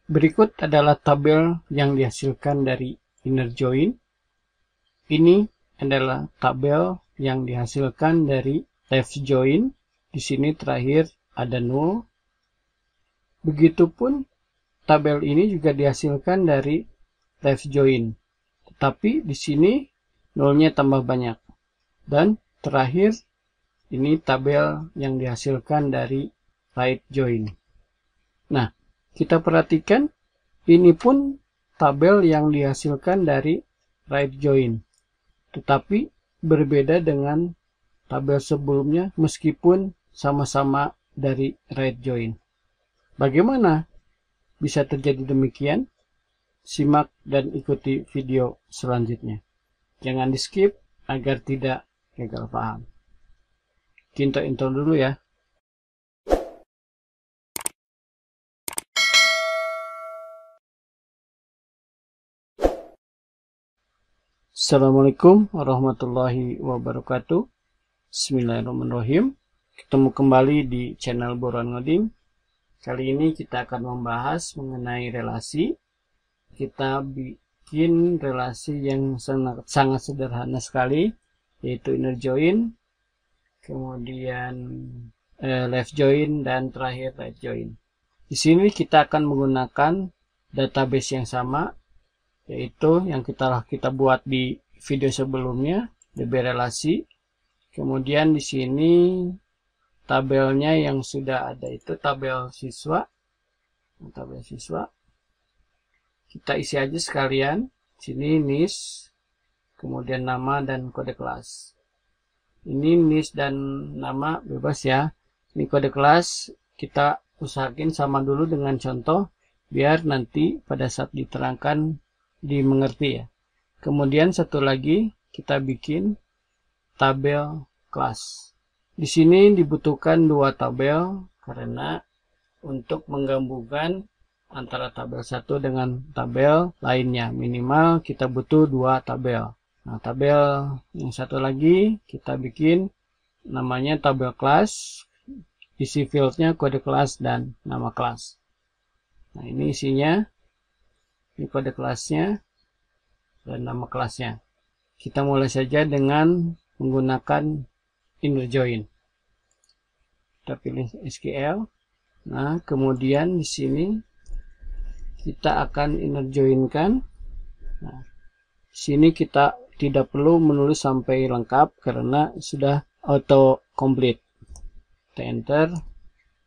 Berikut adalah tabel yang dihasilkan dari inner join. Ini adalah tabel yang dihasilkan dari left join. Di sini terakhir ada 0. Begitupun tabel ini juga dihasilkan dari left join. Tetapi di sini nolnya tambah banyak. Dan terakhir ini tabel yang dihasilkan dari right join. Nah, kita perhatikan ini pun tabel yang dihasilkan dari right join. Tetapi berbeda dengan tabel sebelumnya meskipun sama-sama dari right join. Bagaimana bisa terjadi demikian? Simak dan ikuti video selanjutnya. Jangan di skip agar tidak gagal paham. Kita intro dulu ya. Assalamualaikum warahmatullahi wabarakatuh. Bismillahirrahmanirrahim. Ketemu kembali di channel Buruan Ngoding. Kali ini kita akan membahas mengenai relasi. Kita bikin relasi yang sangat sederhana sekali, yaitu inner join, kemudian left join, dan terakhir right join. Di sini kita akan menggunakan database yang sama, yaitu yang kita buat di video sebelumnya, DB relasi. Kemudian di sini tabelnya yang sudah ada itu tabel siswa. Tabel siswa. Kita isi aja sekalian. Sini NIS, kemudian nama dan kode kelas. Ini NIS dan nama bebas ya. Ini kode kelas kita usahakan sama dulu dengan contoh, biar nanti pada saat diterangkan dimengerti ya. Kemudian satu lagi kita bikin tabel kelas. Di sini dibutuhkan dua tabel karena untuk menggabungkan antara tabel satu dengan tabel lainnya minimal kita butuh dua tabel. Nah, tabel yang satu lagi kita bikin namanya tabel kelas. Isi fieldnya kode kelas dan nama kelas. Nah, ini isinya. Ini kode kelasnya dan nama kelasnya. Kita mulai saja dengan menggunakan inner join. Kita pilih SQL. Nah, kemudian di sini kita akan inner join-kan. Nah, di sini kita tidak perlu menulis sampai lengkap karena sudah auto complete. Kita enter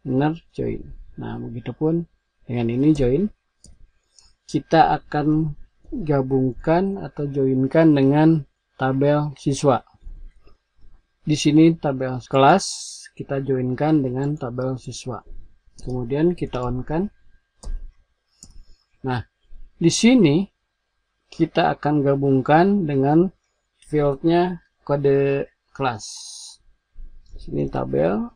inner join. Nah, begitupun dengan ini join. Kita akan gabungkan atau joinkan dengan tabel siswa. Di sini tabel kelas kita joinkan dengan tabel siswa. Kemudian kita on-kan. Nah, di sini kita akan gabungkan dengan fieldnya kode kelas. Sini tabel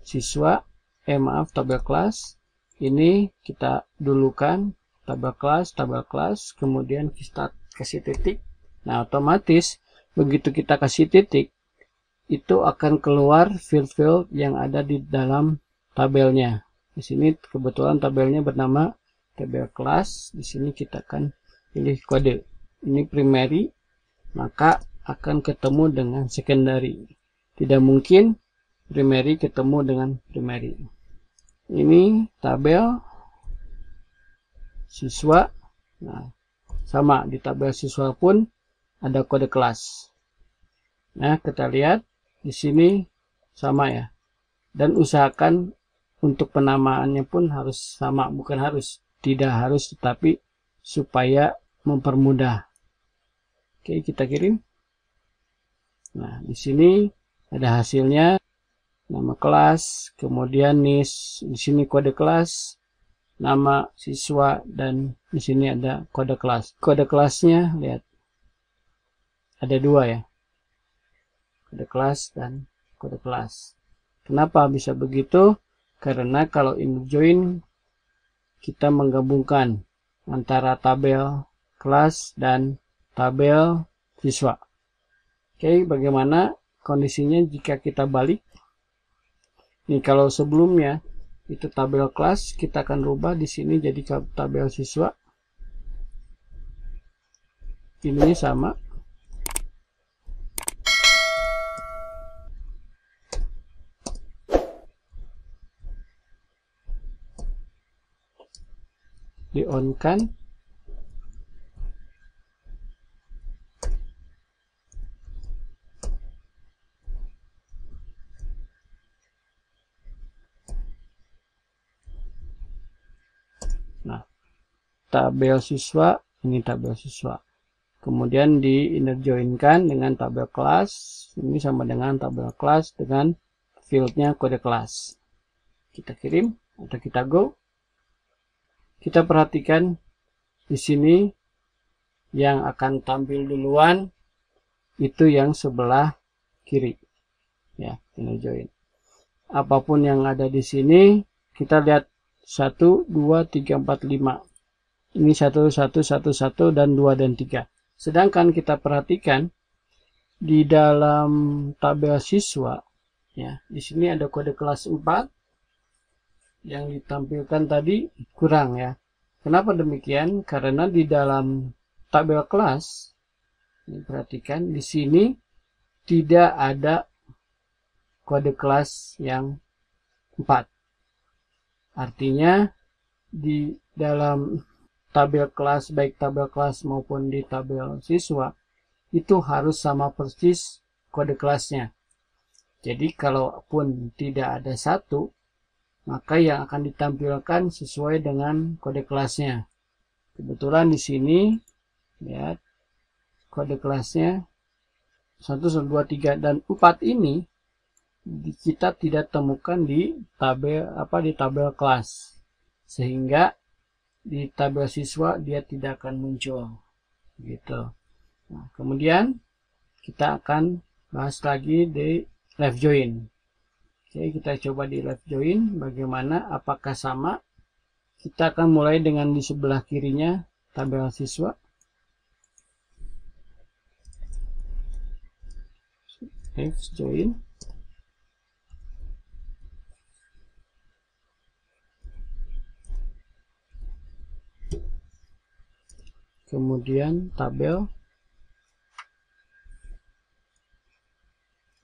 siswa, tabel kelas. Ini kita dulukan tabel kelas, kemudian kita kasih titik. Nah, otomatis begitu kita kasih titik, itu akan keluar field-field yang ada di dalam tabelnya. Di sini kebetulan tabelnya bernama tabel kelas. Di sini kita akan pilih kode. Ini primary, maka akan ketemu dengan secondary. Tidak mungkin primary ketemu dengan primary. Ini tabel siswa. Nah, sama di tabel siswa pun ada kode kelas. Nah, kita lihat di sini sama ya. Dan usahakan untuk penamaannya pun harus sama, bukan harus, tidak harus, tetapi supaya mempermudah. Oke, kita kirim. Nah, di sini ada hasilnya, nama kelas, kemudian NIS, di sini kode kelas, nama siswa, dan di sini ada kode kelas. Kode kelasnya lihat ada dua ya, kode kelas dan kode kelas. Kenapa bisa begitu? Karena kalau inner join kita menggabungkan antara tabel kelas dan tabel siswa. Oke, bagaimana kondisinya jika kita balik? Nih, kalau sebelumnya itu tabel kelas, kita akan rubah di sini jadi tabel siswa. Ini sama. Di on kan. Nah, tabel siswa, ini tabel siswa. Kemudian di inner join-kan dengan tabel kelas, ini sama dengan tabel kelas dengan fieldnya kode kelas. Kita kirim atau kita go. Kita perhatikan di sini yang akan tampil duluan itu yang sebelah kiri. Ya, inner join. Apapun yang ada di sini, kita lihat 1, 2, 3, 4, 5. Ini 1, 1, 1, 1, dan 2, dan 3. Sedangkan kita perhatikan di dalam tabel siswa, ya, di sini ada kode kelas 4 yang ditampilkan tadi kurang ya. Kenapa demikian? Karena di dalam tabel kelas, ini perhatikan di sini tidak ada kode kelas yang 4. Artinya di dalam tabel kelas, baik tabel kelas maupun di tabel siswa, itu harus sama persis kode kelasnya. Jadi kalaupun tidak ada 1, maka yang akan ditampilkan sesuai dengan kode kelasnya. Kebetulan di sini ya, kode kelasnya 1, 2, 3, dan 4 ini kita tidak temukan di tabel kelas, sehingga di tabel siswa dia tidak akan muncul gitu. Nah, kemudian kita akan bahas lagi di left join. Oke, kita coba di left join bagaimana, apakah sama. Kita akan mulai dengan di sebelah kirinya tabel siswa. Left join. Kemudian tabel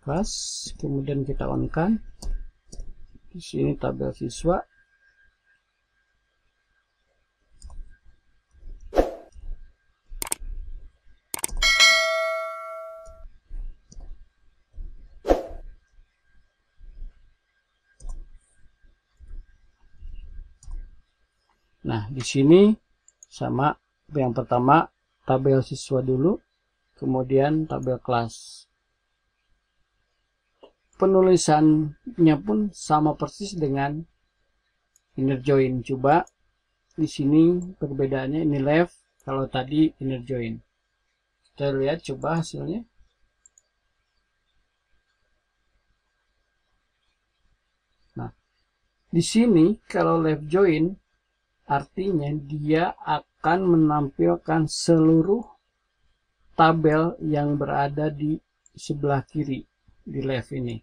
kelas, kemudian kita on kan. Di sini tabel siswa. Nah, di sini sama. Yang pertama tabel siswa dulu, kemudian tabel kelas. Penulisannya pun sama persis dengan inner join. Coba di sini perbedaannya, ini left, kalau tadi inner join. Kita lihat coba hasilnya. Nah, di sini kalau left join artinya dia akan menampilkan seluruh tabel yang berada di sebelah kiri, di left ini.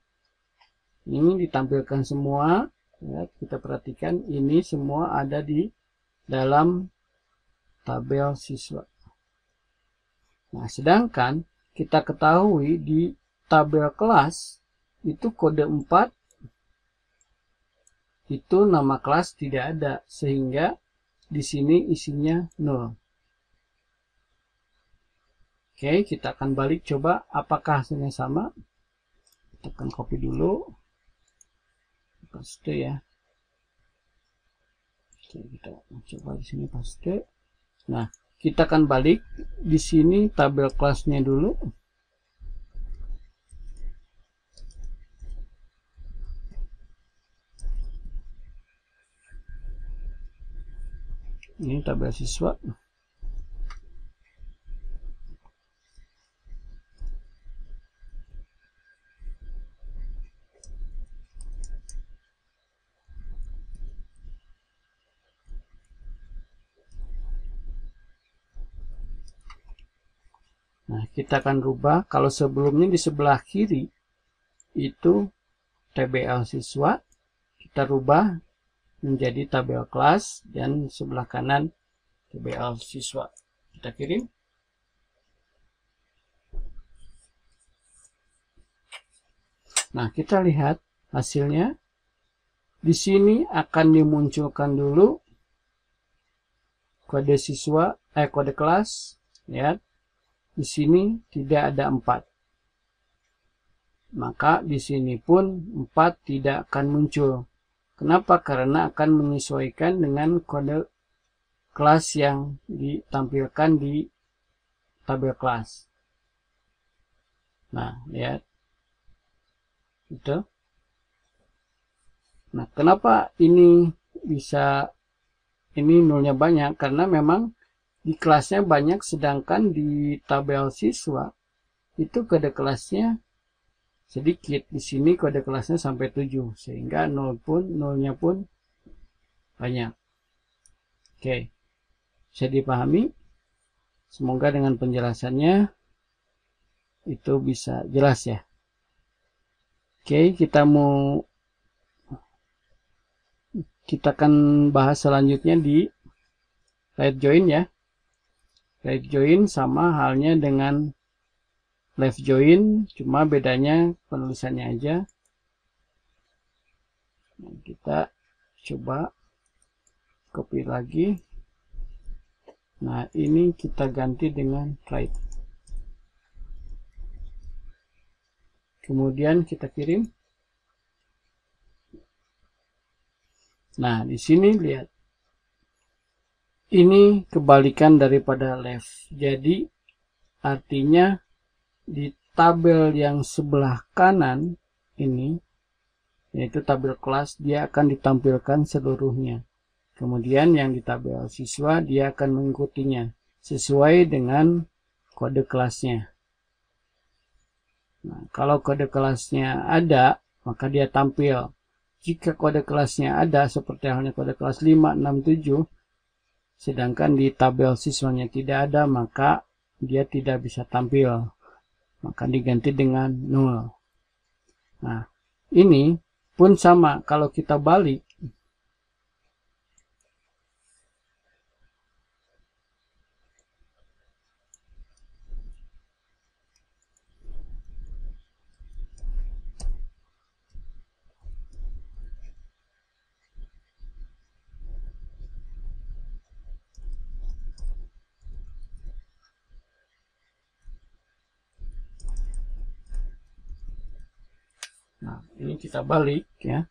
Ini ditampilkan semua, ya, kita perhatikan ini semua ada di dalam tabel siswa. Nah, sedangkan kita ketahui di tabel kelas itu kode 4 itu nama kelas tidak ada, sehingga di sini isinya 0. Oke, kita akan balik coba apakah hasilnya sama. Kita akan copy dulu, paste ya. Oke, kita coba di sini paste. Nah, kita akan balik di sini tabel kelasnya dulu. Ini tabel siswa. Nah, kita akan rubah. Kalau sebelumnya di sebelah kiri itu TBL siswa, kita rubah menjadi tabel kelas dan sebelah kanan tabel siswa. Kita kirim. Nah, kita lihat hasilnya. Di sini akan dimunculkan dulu kode siswa, kode kelas. Lihat, di sini tidak ada 4. Maka di sini pun 4 tidak akan muncul. Kenapa? Karena akan menyesuaikan dengan kode kelas yang ditampilkan di tabel kelas. Nah, lihat. Itu. Nah, kenapa ini bisa ini nolnya banyak? Karena memang di kelasnya banyak, sedangkan di tabel siswa itu kode kelasnya sedikit. Di sini kode kelasnya sampai 7, sehingga nolnya pun banyak. Oke, bisa dipahami? Semoga dengan penjelasannya itu bisa jelas ya. Oke, kita akan bahas selanjutnya di right join ya. Right join sama halnya dengan left join, cuma bedanya penulisannya aja. Nah, kita coba copy lagi. Nah, ini kita ganti dengan right. Kemudian kita kirim. Nah, di sini lihat. Ini kebalikan daripada left. Jadi, artinya di tabel yang sebelah kanan ini, yaitu tabel kelas, dia akan ditampilkan seluruhnya. Kemudian yang di tabel siswa, dia akan mengikutinya sesuai dengan kode kelasnya. Nah, kalau kode kelasnya ada, maka dia tampil. Jika kode kelasnya ada, seperti halnya kode kelas 5, 6, 7, sedangkan di tabel siswanya tidak ada, maka dia tidak bisa tampil. Maka diganti dengan 0. Nah, ini pun sama. Kalau kita balik, nah, ini kita balik ya.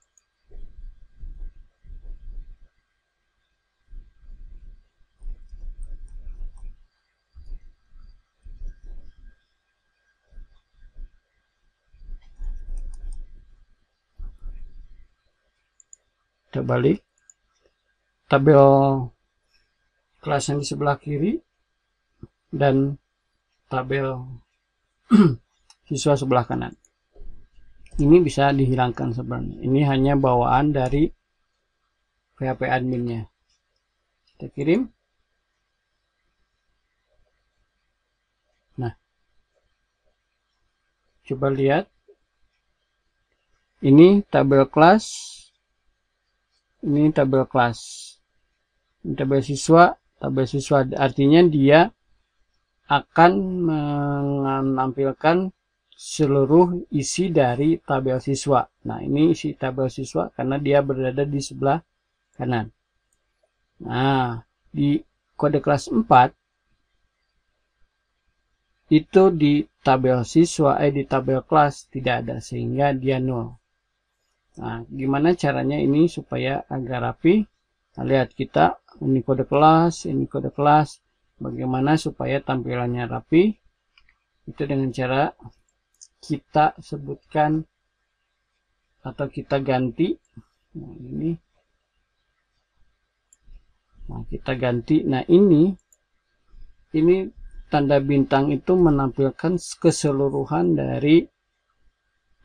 Kita balik. Tabel kelas yang di sebelah kiri dan tabel siswa sebelah kanan. Ini bisa dihilangkan sebenarnya. Ini hanya bawaan dari PHP adminnya. Kita kirim. Nah, coba lihat. Ini tabel kelas. Ini tabel kelas. Ini tabel siswa. Tabel siswa artinya dia akan menampilkan seluruh isi dari tabel siswa. Nah, ini isi tabel siswa karena dia berada di sebelah kanan. Nah, di kode kelas 4 itu di tabel siswa, di tabel kelas tidak ada, sehingga dia 0. Nah, gimana caranya ini supaya agak rapi? Nah, lihat kita, ini kode kelas, ini kode kelas. Bagaimana supaya tampilannya rapi? Itu dengan cara kita sebutkan atau kita ganti. Nah, ini. Nah, kita ganti. Nah, ini tanda bintang itu menampilkan keseluruhan dari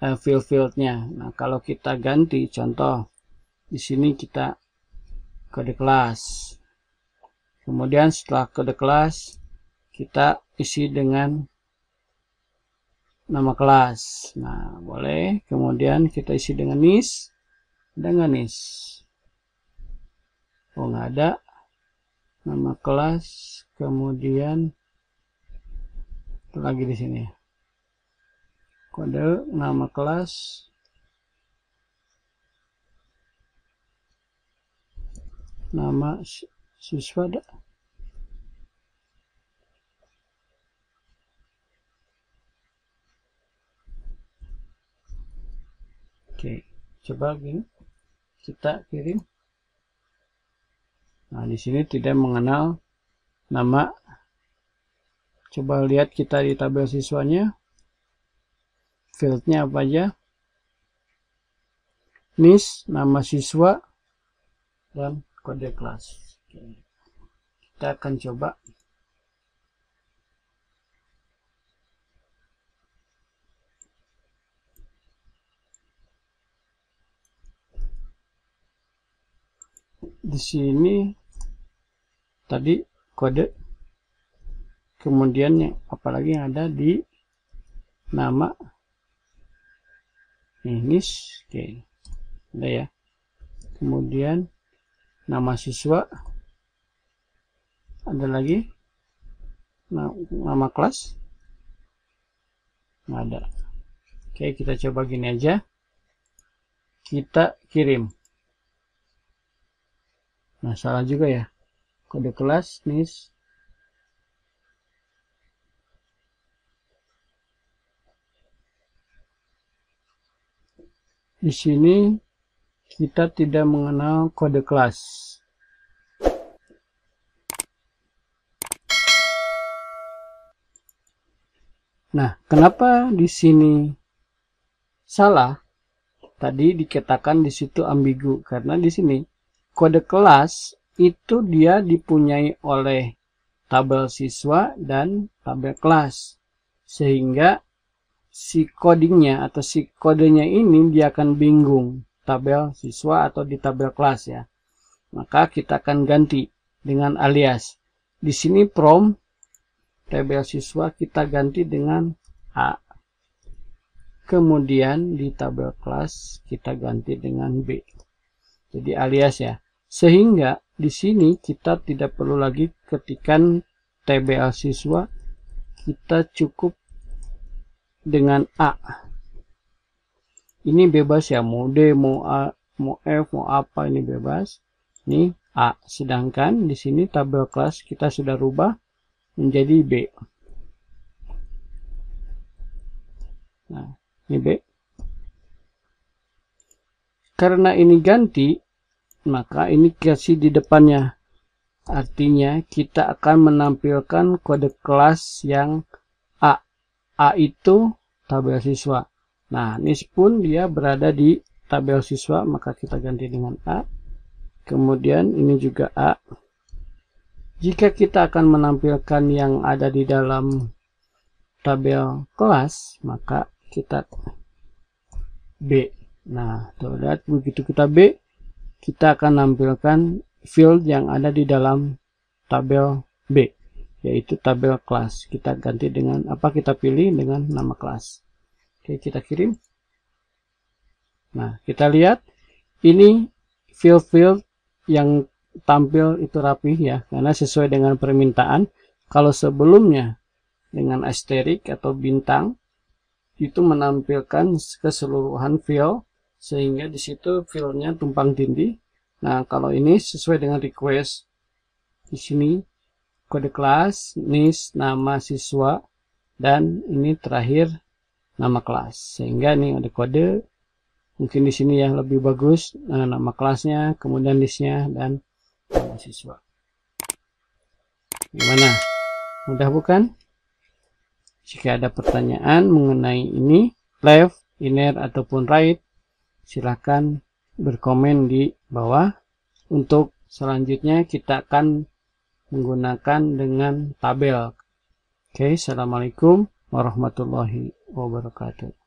field-fieldnya. Nah, kalau kita ganti, contoh di sini kita kode kelas. Kemudian setelah kode kelas kita isi dengan nama kelas. Nah, boleh. Kemudian kita isi dengan NIS. Oh, nggak ada. Nama kelas, kemudian lagi di sini kode nama kelas, nama siswa ada. Oke, coba gini kita kirim. Nah, di sini tidak mengenal nama. Coba lihat kita di tabel siswanya, fieldnya apa aja. NIS, nama siswa, dan kode kelas. Oke. Kita akan coba. Di sini tadi kode, kemudian yang apalagi yang ada di nama NIS. Oke, ada ya. Kemudian nama siswa, ada lagi nama kelas, nggak ada. Oke, kita coba gini aja, kita kirim. Nah, salah juga ya, kode kelas NIS. Di sini kita tidak mengenal kode kelas. Nah, kenapa di sini salah? Tadi dikatakan di situ ambigu karena di sini kode kelas itu dia dipunyai oleh tabel siswa dan tabel kelas, sehingga si codingnya atau si kodenya ini dia akan bingung tabel siswa atau di tabel kelas ya. Maka kita akan ganti dengan alias. Di sini from tabel siswa kita ganti dengan A. Kemudian di tabel kelas kita ganti dengan B. Jadi alias ya. Sehingga di sini kita tidak perlu lagi ketikkan TBL siswa, kita cukup dengan A. Ini bebas ya, mau D, mau A, mau F, mau apa, ini bebas. Ini A. Sedangkan di sini tabel kelas kita sudah rubah menjadi B. Nah, ini B. Karena ini ganti, maka ini kasih di depannya. Artinya kita akan menampilkan kode kelas yang A. A itu tabel siswa. Nah, NIS pun dia berada di tabel siswa, maka kita ganti dengan A. Kemudian ini juga A. Jika kita akan menampilkan yang ada di dalam tabel kelas, maka kita B. Nah, tuh lihat, begitu kita B, kita akan menampilkan field yang ada di dalam tabel B, yaitu tabel kelas. Kita ganti dengan apa, kita pilih dengan nama kelas. Oke, kita kirim. Nah, kita lihat ini field-field yang tampil itu rapi ya, karena sesuai dengan permintaan. Kalau sebelumnya dengan asterik atau bintang itu menampilkan keseluruhan field, sehingga di situ fieldnya tumpang tindih. Nah, kalau ini sesuai dengan request, di sini kode kelas, NIS, nama siswa, dan ini terakhir nama kelas. Sehingga ini ada kode, mungkin di sini ya lebih bagus, nama kelasnya, kemudian NIS-nya, dan nama siswa. Gimana? Mudah bukan? Jika ada pertanyaan mengenai ini, left, inner, ataupun right, silahkan berkomen di bawah. Untuk selanjutnya kita akan menggunakan dengan tabel. Oke, assalamualaikum warahmatullahi wabarakatuh.